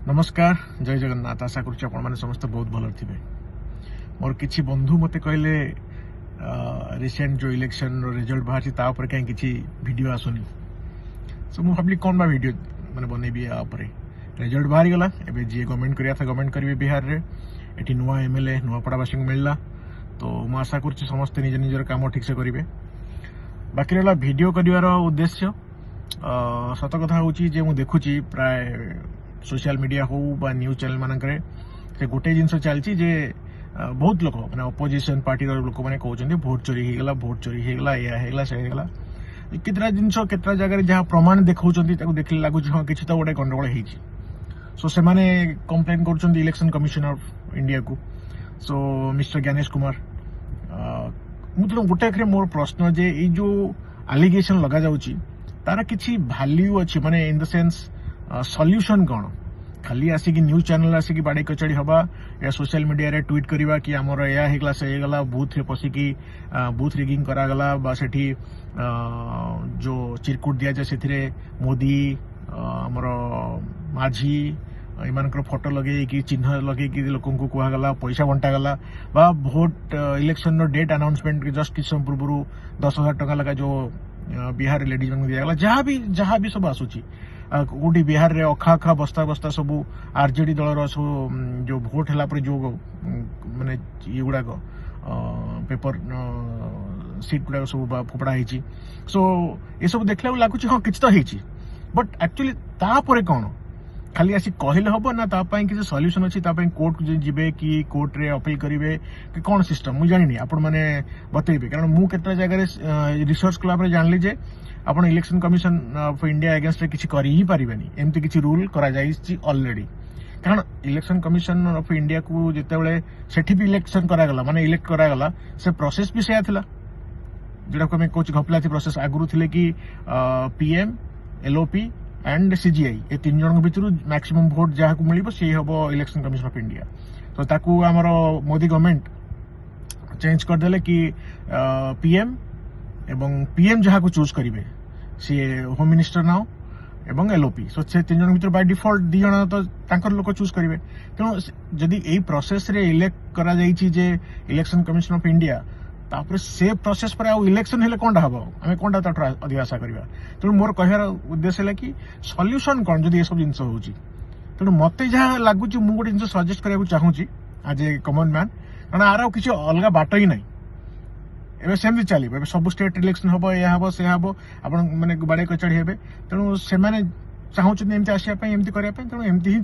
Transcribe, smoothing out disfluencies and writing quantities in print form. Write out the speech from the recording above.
नमस्कार जय जगन्नाथ आशा करुँ समस्त बहुत भल थे मोर किसी बंधु मत कहले रिसेंट जो इलेक्शन रिजल्ट बाहर कहीं किसी वीडियो आसुनी सो मुझे भाविली कौन बा वीडियो मैंने बनैबी रिजल्ट बाहरी गला एबे जी गवर्नमेंट करिया था गवर्नमेंट करेंगे बिहार रे एटी नुआ एमएलए नुआपड़ावासी को मिलला तो मुझे आशा करुँ समस्ते निज निजर काम ठीक से करेंगे बाकी रहा वीडियो कर उद्देश्य सत कथा हूँ जे देखुची प्राय सोशल मीडिया हो बा न्यूज चैनल मानक से गोटे जिनस चलती जे बहुत लोग मैंने अपोजिशन पार्टी लोक मैंने कहते भोट चोरी होगला भोट चोरी होगला या होगला से होगला केतटा जिनस केतटा जगह जहाँ प्रमाण देखा देखने लगुच हाँ किसी तो गोटे गंडगोल होती सो से कंप्लेन कर इलेक्शन कमिशन ऑफ इंडिया को सो मिस्टर ज्ञानेश कुमार मुझे गोटे मोर प्रश्न जे ये जो आलिगेशन लगा जाउची तार किसी वैल्यू अच्छी माने इन द सेंस सॉल्यूशन कौन खाली आसिक न्यूज चैनल आसिक बाड़े कचड़ी हवा या सोशल मीडिया रे ट्वीट करवा कि आमर या होगला से होगला बूथ रे पशिकी बूथ रिगिंग करागला बा सेठी जो चिरकुट दिया जाए से मोदी आमर माझी एमानकर फोटो लगे कि चिन्ह लगे कि लोक कहगला पैसा बंटागला बा भोट इलेक्शन डेट अनाउंसमेंट जस्ट किछ समय पूर्व 10,000 टका लगा जो बिहार लेडीज मान दिगला जहाँ भी सब आसूची कौटी बिहार रे अखा अखा बस्ता बस्ता सब आरजेडी दलर सब जो भोट है जो माने ये गुड़ाक पेपर सीट गुड़ाक सब फोपड़ा होती सो ये सब देखला लगुच हाँ किसी तो होती बट एक्चुअली तापर कौन खाली आसी कहले हम ना किसी सॉल्यूशन अच्छी कोर्ट जीवे कि कोर्ट रे अपील करेंगे कि कौन सिस्टम मुझे जानी आपण मैंने बतेबे कारण मुझे केतटा जगह रिसर्च कला जानली जे आप election commission of India against किसी कर ही पारिबेनी एमती किसी रूल करा जाइछि ऑलरेडी कारण इलेक्शन कमिशन ऑफ इंडिया को जितेबाला सेठी भी इलेक्शन करागला माने इलेक्ट करागला से प्रोसेस भी सेया थिला जेटा को मैं कोच घपला थी प्रोसेस आगुरु थिले कि पीएम एलओपी एंड सीजीआई ए तीन जन भितर मैक्सिमम भोट जहाँ को मिल हम इलेक्शन कमिशन ऑफ इंडिया तो ताकू आमर मोदी गवर्नमेंट चेंज करदे कि पीएम एवं पीएम जहाँ को चूज करेंगे सी होम मिनिस्टर नाउ एवं एलओपी सो से तीन जन भर बाय डिफॉल्ट दी जन तो लोक चूज करेंगे तेणु जदि यही प्रोसेस रे इलेक्ट करा जाइछि जे इलेक्शन कमिशन ऑफ इंडिया तापर से प्रोसेस पर आउ इलेक्शन हेले कोनटा हबो आमे कोनटा ताठ अधिक आशा करबा तेणु मोर कहर उद्देश्य है कि सॉल्यूशन कौन जदि ये सब जिनस होउछि तेणु मते जहाँ लगुच मु गोटे जिनस सजेस्ट करबा चाहूँगी आज ए कॉमन मैन कारण आर किसी अलग बाट ही नहीं एबे सेमती चलिए सब स्टेट इलेक्शन हम या हम से हम आप बाड़े कचड़ी हे तेणु से चाहते एमती आसापी एमती करने तेणु एमती ही